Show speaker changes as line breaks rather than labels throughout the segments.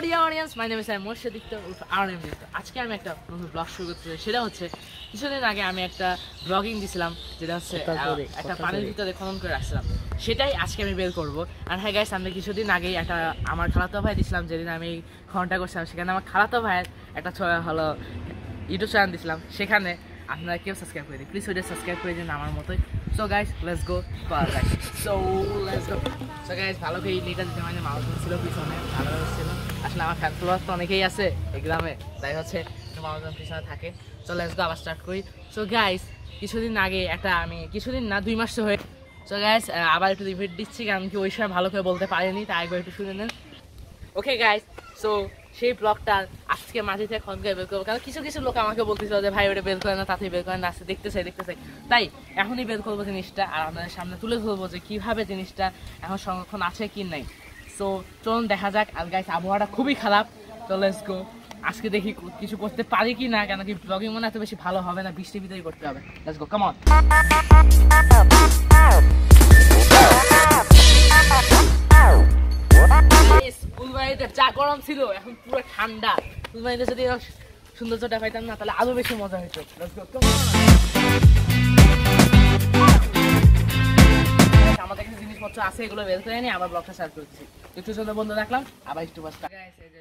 Deer audience, my name is Morshed উর্ফ RM Dipto. আজকে আমি একটা নতুন ব্লগ শুরু করতে চাই। সেটা হচ্ছে কিছুদিন আগে আমি একটা ব্লগিং দিছিলাম, যেটা হচ্ছে একটা পানির ভিতরে খনন করে রাখছিলাম। সেটাই আজকে আমি বের করবো। আর হ্যাঁ গাইস, আমি কিছুদিন আগেই একটা আমার খালাতো ভাই দিছিলাম, যেদিন আমি খননটা করছিলাম সেখানে আমার খালাতো ভাইয়ের একটা হলো ইউটিউব চ্যানেল দিছিলাম। সেখানে আপনারা কেউ সাবস্ক্রাইব করে দিন প্লিজ, ওইটা সাবস্ক্রাইব করে দিন আমার মতোই। So guys let's go guys, so guys ভালো করে লিটার দিতে মানে মানুষ ছিল পিছনে, ভালো ছিল। আসলে আমার ফ্যান ফলোয়ার তো অনেকেই আছে এই গ্রামে, তাই হচ্ছে মানুষজন পিছনে থাকে। সো লেটস গো, আবার স্টার্ট করি। সো গাইস কিছুদিন আগে কিছুদিন না 2 মাস হয়ে। সো গাইস আবার একটু রিপিট দিচ্ছি, কারণ কি ওই সময় ভালো করে বলতে পারিনি, তাই একবার একটু শুনে নেন। ওকে গাইস, সো সেই ব্লগটা আজকে মাঝে থেকে খনন করে বের করবো, কারণ কিছু কিছু লোক আমাকে বলতেছিল যে ভাই ওটা বের করে না, তাতেই বের করে না, আসছে দেখতে চাই। তাই এখনই বের করবো জিনিসটা, আর আপনাদের সামনে তুলে ধরবো যে কীভাবে জিনিসটা এখন সংরক্ষণ আছে কি নাই। সো চলুন দেখা যাক। আর গাইস আবহাওয়াটা খুবই খারাপ, তো লেটস গো। আজকে দেখি কিছু করতে পারি কি না, কেন কি ব্লগিং মনে এত বেশি ভালো হবে না, বৃষ্টির ভিতরেই করতে হবে। Let's go, come on. ফুলবাড়িতে চা গরম ছিল, এখন পুরো ঠান্ডা। ফুলবাড়িতে যদি সৌন্দর্যটা পাইতাম না, তাহলে আরো বেশি মজা হইতো। আমাদের কাছে জিনিসপত্র আছে, এগুলো বের করে নিয়ে আবার ব্লগটা স্টার্ট করতেছি। একটু ছোট বন্ধ রাখলাম, আবার একটু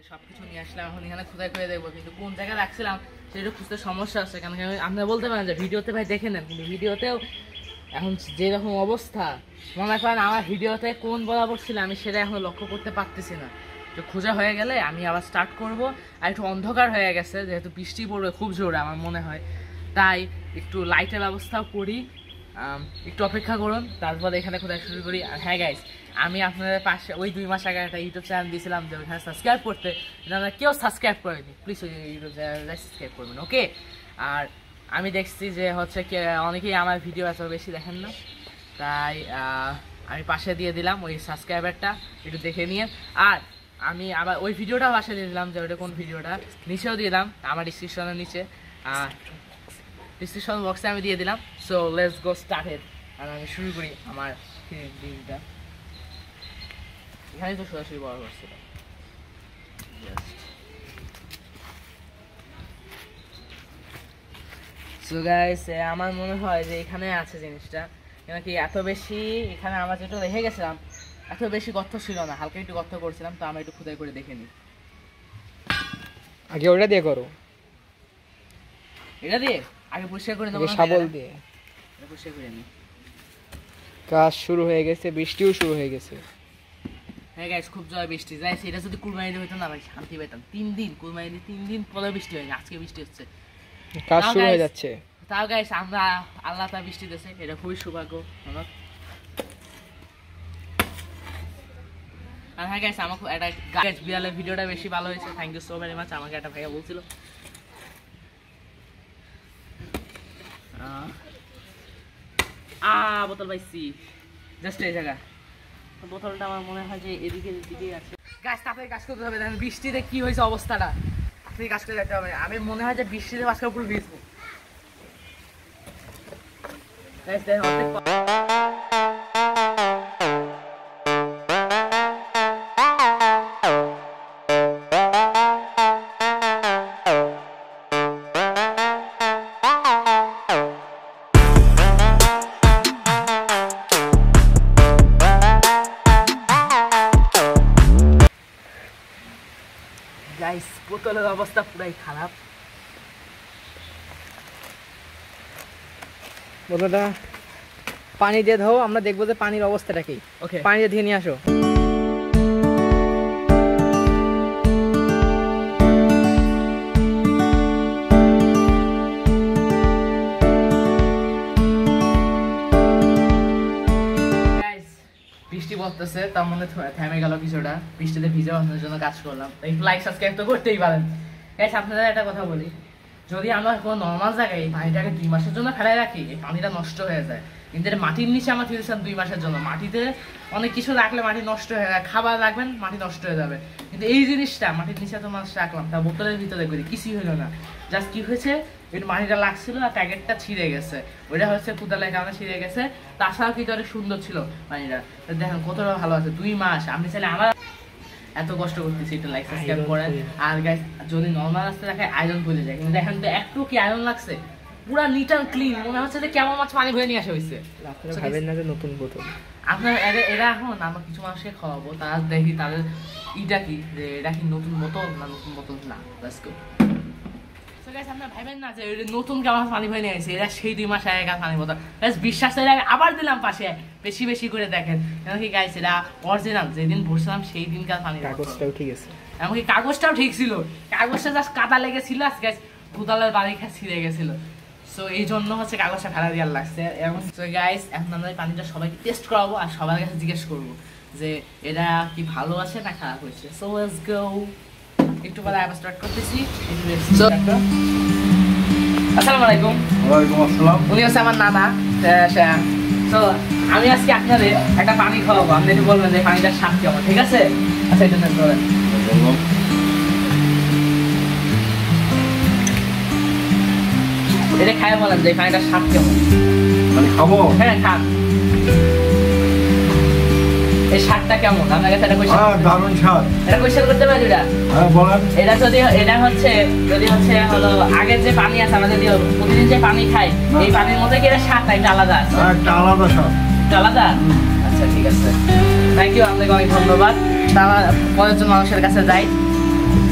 সবকিছু নিয়ে আসলাম। এখন এখানে খোঁজাই করে দেখবো, কিন্তু কোন জায়গায় রাখছিলাম সেটা খুঁজতে সমস্যা আছে। কারণ আপনারা বলতে পারেন যে ভিডিওতে ভাই দেখে নেন, কিন্তু ভিডিওতেও এখন যেরকম অবস্থা, মনে করেন আমার ভিডিওতে কোন বরাবর ছিল আমি সেটা এখন লক্ষ্য করতে পারতেছি না। তো খোঁজা হয়ে গেলে আমি আবার স্টার্ট করব। আর একটু অন্ধকার হয়ে গেছে, যেহেতু বৃষ্টি পড়বে খুব জোরে আমার মনে হয়, তাই একটু লাইটের ব্যবস্থাও করি। একটু অপেক্ষা করুন, তারপরে এখানে খোঁজা শুরু করি। আর হ্যাঁ গাইস, আমি আপনাদের পাশে ওই 2 মাস আগে একটা ইউটিউব চ্যানেল দিয়েছিলাম, যে ওইখানে সাবস্ক্রাইব করতে, আপনারা কেউ সাবস্ক্রাইব করেনি, প্লিজ ওই ইউটিউব চ্যানেলটা সাবস্ক্রাইব করবেন, ওকে? আর আমি দেখছি যে হচ্ছে অনেকেই আমার ভিডিও এত বেশি দেখেন না, তাই আমি পাশে দিয়ে দিলাম ওই সাবস্ক্রাইবারটা, একটু দেখে নিয়ে। আর আমি আবার ওই ভিডিওটা পাশে দিয়ে দিলাম, যে ওটা কোন ভিডিওটা নিচেও দিয়ে দিলাম, আমার ডিসক্রিপশনের নিচে ডিসক্রিপশন বক্সে আমি দিয়ে দিলাম। So let's go started. আর আমি শুরু করি আমার দিনটা। এখানেই তো সরাসরি বড় করছিল। সো গাইস আমার মনে হয় যে এখানে আছে জিনিসটা, কেন কি এত বেশি এখানে আমরা যেটা রেখে গেছিলাম এত বেশি গর্ত ছিল না, হালকা একটু গর্ত করছিলাম, তো আমরা একটু খুদাই করে দেখে নিই।
আগে ওটা দিয়ে করো,
এটা দিয়ে আগে পরিষ্কার করে নেবো,
শাবল দিয়ে
পরিষ্কার করে নিই।
কাজ শুরু হয়ে গেছে, বৃষ্টিও শুরু হয়ে গেছে।
হ্যাঁ গাইস, খুব জয় বৃষ্টি যাই। এটা যদি কুরবানিতে হইতো না ভাই, শান্তি পেতাম। 3 দিন কুরবানিতে, 3 দিন পরে বৃষ্টি হয়নি, আজকে বৃষ্টি হচ্ছে,
কাজ শুরু হয়ে যাচ্ছে।
তাও গাইস আমরা আল্লাহ তা বৃষ্টি দিয়েছে, এটা খুবই সৌভাগ্য। আর হ্যাঁ গাইস, আমার একটা গাইস বিড়ালের ভিডিওটা বেশি ভালো হয়েছে, thank you so very much. আমাকে একটা ভাইয়া বলছিল বোতল পাইছি জাস্ট এই জায়গা। বোতলটা আমার মনে হয় যে এদিকে আছে। গাছ তাড়াতাড়ি কাজ করতে হবে, দেখেন বৃষ্টিতে কি হয়েছে অবস্থাটা, তাড়াতাড়ি কাজ করে যেতে হবে। আমি মনে হয় যে বৃষ্টিতে আজকে পুরো ভিজবো। গাইস বোতলের অবস্থা পুরাই খারাপ।
বোতলটা পানি দিয়ে দাও, আমরা দেখবো যে পানির অবস্থাটা কি।
ওকে,
পানি দিয়ে নিয়ে আসো।
বৃষ্টি পড়তেছে, তার মধ্যে থেমে গেল কিছুটা, বৃষ্টিতে ভিজে বাঁচানোর জন্য কাজ করলাম। একটু লাইক সাবস্ক্রাইব তো করতেই পারেন। গাইস আপনাদের একটা কথা বলি, যদি আমরা কোনো নর্মাল জায়গায় এই পানিটাকে 2 মাসের জন্য ফেলাই রাখি, এই পানিটা নষ্ট হয়ে যায়। কিন্তু মাটির নিচে আমরা ফেলেছিলাম 2 মাসের জন্য, মাটিতে অনেক কিছু রাখলে মাটি নষ্ট হয়ে যায়, খাবার রাখবেন মাটি নষ্ট হয়ে যাবে। কিন্তু এই জিনিসটা মাটির নিচে তো মাছ রাখলাম, তা বোতলের ভিতরে করি, কিছুই হলো না। জাস্ট কি হয়েছে, একটু মাটিটা লাগছিল আর প্যাকেটটা ছিঁড়ে গেছে, ওইটা হচ্ছে কোদালের কারণে ছিঁড়ে গেছে। তাছাড়াও কিন্তু অনেক সুন্দর ছিল পানিটা, দেখেন কতটা ভালো আছে। 2 মাস আমি চাইলে আমার এত কষ্ট করতেছি, একটু লাইক সাবস্ক্রাইব করেন। আর গাইস যদি নরমাল রাস্তা দেখায় আয়রন পড়ে যায়, কিন্তু দেখেন তো একটু কি আয়রন লাগছে, পুরা নিট এন্ড ক্লিন, মনে হচ্ছে যে কেমন মাছ পানি ভরে নিয়ে আসা হয়েছে।
আপনারা ভাবেন না যে নতুন বোতল।
আপনার এরা এখন আমরা কিছু মানুষকে খাওয়াবো, তারা দেখি তাদের ইটা কি, যে এটা কি নতুন বোতল না নতুন বোতল না। Let's go. সো গাইস আপনারা ভাবেন না যে এটা নতুন কেমন পানি ভরে নিয়ে আসছে, এরা সেই 2 মাস আগে পানি বোতল। গাইস বিশ্বাস করে আবার দিলাম পাশে, বেশি বেশি করে দেখেন। এমনকি গাইস এটা অরিজিনাল, যেদিন ভরছিলাম সেই দিনকার পানি।
কাগজটাও ঠিক আছে,
এমনকি কাগজটাও ঠিক ছিল, কাগজটা জাস্ট কাদা লেগেছিল, গাইস কোদালের বাড়ি খা ছিঁড়ে গেছিল। সো এই জন্য হচ্ছে কাগজটা ফেলা দেওয়ার লাগছে। এবং সো গাইস এখন আমরা এই পানিটা সবাইকে টেস্ট করাবো আর সবার কাছে জিজ্ঞেস করবো যে এটা কি ভালো আছে না খারাপ হয়েছে। সো লেটস গো। একটু পরে আবার স্টার্ট করতেছি। আসসালামু আলাইকুম।
ওয়ালাইকুম আসসালাম।
উনি হচ্ছে আমার নানা। তো আমি আজকে আপনাদের একটা পানি খাওয়াবো, আপনি একটু বলবেন যে পানিটার স্বাদ কেমন, ঠিক আছে? আচ্ছা এটা নেন করেন। এটা খায় বলেন যে পানিটার স্বাদ কেমন।
মানে খাবো?
হ্যাঁ খান। এই স্বাদটা কেমন আপনার কাছে? এটা কোয়েশ্চেন,
দারুণ স্বাদ।
এটা কোয়েশ্চেন করতে পারি?
হ্যাঁ বলেন।
এটা এটা হচ্ছে হলো আগের যে পানি আছে, আমরা যদি প্রতিদিন যে পানি খাই, এই পানির মধ্যে কি এটা স্বাদটা একটু আলাদা আছে?
একটা আলাদা স্বাদ।
একটু আলাদা? আচ্ছা ঠিক আছে, থ্যাংক ইউ, আপনাকে অনেক ধন্যবাদ। তা আমার পরের জন মানুষের কাছে যাই।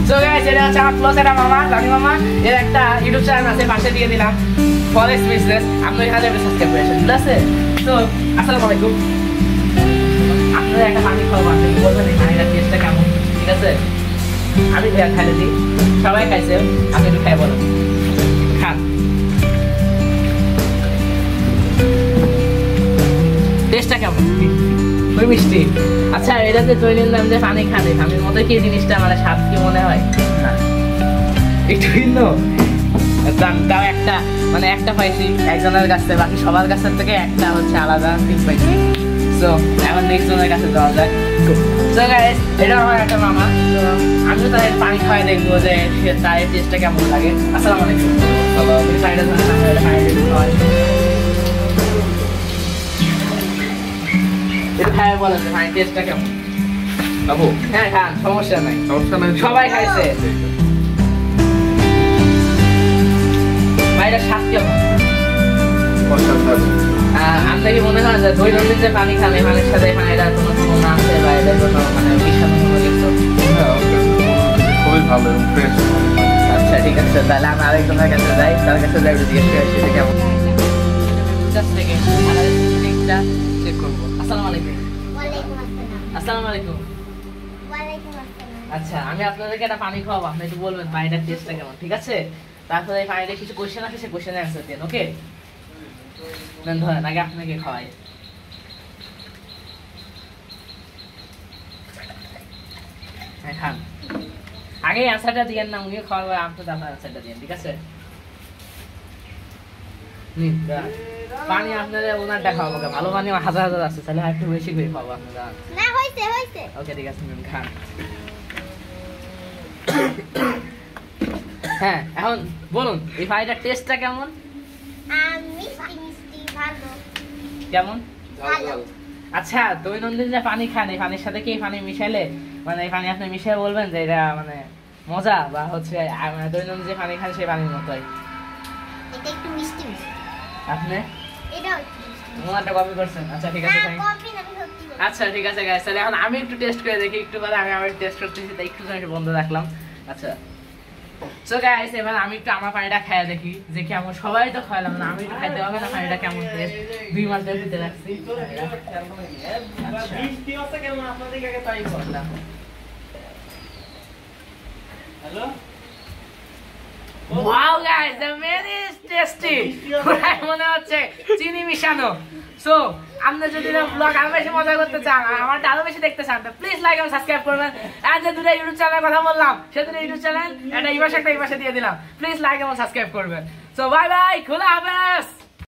সো গাইস এটা হচ্ছে আমার ক্লোজ একটা মামা, রানি মামা। এর একটা ইউটিউব চ্যানেল আছে, পাশে দিয়ে দিলাম, ফরেস্ট বিজনেস। আপনি এখানে সাবস্ক্রাইব করেছেন, ঠিক আছে? তো আসসালামু আলাইকুম। আপনারা একটা পানি খাওয়াবো, আপনি বলবেন এই পানিটার টেস্টটা কেমন, ঠিক আছে? আমি খাইলে দিই, সবাই খাইছে, আপনি একটু খাই বলেন, খান। টেস্টটা কেমন? খুবই মিষ্টি। আচ্ছা এটা যে দৈনন্দিন যে পানি খান, এই পানির মধ্যে কি জিনিসটা মানে স্বাদ কি মনে হয়? না, একটু ভিন্ন। তাও একটা মানে একটা পাইছি একজনের কাছ থেকে, বাকি সবার কাছ থেকে একটা হচ্ছে আলাদা ফিল পাইছি। সো এখন নেক্সট জনের কাছে যাওয়া যাক। সো গাইস এটা আমার একটা মামা, তো আমিও তাদের পানি খাওয়াই দেখবো যে তার টেস্টটা কেমন লাগে। আসসালামু আলাইকুম। সাইডে এটা খাই বলেন যে পানির টেস্টটা কেমন?
খাবো?
হ্যাঁ খান, সমস্যা নাই,
সমস্যা নাই,
সবাই খাইছে। ভাইটা স্বাদ কেমন? আপনার কি মনে হয় যে দৈনন্দিন যে পানি খান, এই পানির সাথে পানিটা কোনো তুলনা আছে বা এটার কোনো মানে বিষাক্ত কোনো কিছু?
খুবই ভালো এবং ফ্রেশ।
আচ্ছা ঠিক আছে, তাহলে আমি আরেকজনের কাছে যাই, তার কাছে যাই জিজ্ঞেস করে আসি কেমন। চেক করবো। আসসালামু আলাইকুম। আসসালামু আলাইকুম। আচ্ছা আমি আপনাদেরকে একটা পানি খাওয়াবো, আপনি একটু বলবেন পানিটার টেস্টটা কেমন, ঠিক আছে? তারপরে এই পানিটা কিছু কোয়েশ্চেন আছে, সেই কোয়েশ্চেনের অ্যান্সার দেন, ওকে? দেন ধরেন আগে আপনাকে খাওয়াই। হ্যাঁ খান, আগে অ্যান্সারটা দিয়েন না, উনিও খাওয়াবে, আপনি তো আপনার অ্যান্সারটা দিয়েন, ঠিক আছে? নিন পানি আপনাদের ওনারটা খাওয়াবো, ভালো পানি হাজার হাজার আছে, তাহলে একটু বেশি করে খাওয়াবো আপনারা। ওকে ঠিক আছে, নিন খান। হ্যাঁ এখন বলুন এই পানিটার টেস্টটা কেমন? কেমন? আচ্ছা দৈনন্দিন যে পানি খান, এই পানির সাথে কি এই পানি মিশাইলে মানে এই পানি আপনি মিশিয়ে বলবেন যে এটা মানে মজা, বা হচ্ছে দৈনন্দিন যে পানি খান সেই পানির মতোই? আপনি ওনারটা কপি করছেন? আচ্ছা ঠিক আছে, আচ্ছা ঠিক আছে গাইস, তাহলে এখন আমি একটু টেস্ট করে দেখি, একটু পরে আমি আবার টেস্ট করতেছি, তাই একটু সময় বন্ধ রাখলাম। আচ্ছা সো গাইস এবার আমি একটু আমার পানিটা খেয়ে দেখি যে কেমন। সবাই তো খাইলাম না, আমি একটু খাইতে হবে না পানিটা কেমন টেস্ট। 2 মাস ধরে খেতে রাখছি। বৃষ্টি হচ্ছে কেমন আপনাদের আগে তাই করলাম। Hello wow guys the very tasty, মনে হচ্ছে চিনি মিশানো। সো আপনি যদি ব্লগ আরো বেশি মজা করতে চান, আমারটা আরো বেশি দেখতে চান, তো প্লিজ লাইক এবং সাবস্ক্রাইব করবেন। আর যে দুটো ইউটিউব চ্যানেলের কথা বললাম, সে দুটো ইউটিউব চ্যানেল একটা এই পাশে দিয়ে দিলাম, প্লিজ লাইক এবং সাবস্ক্রাইব করবেন। সো বাই বাই, খোদা হাফেজ।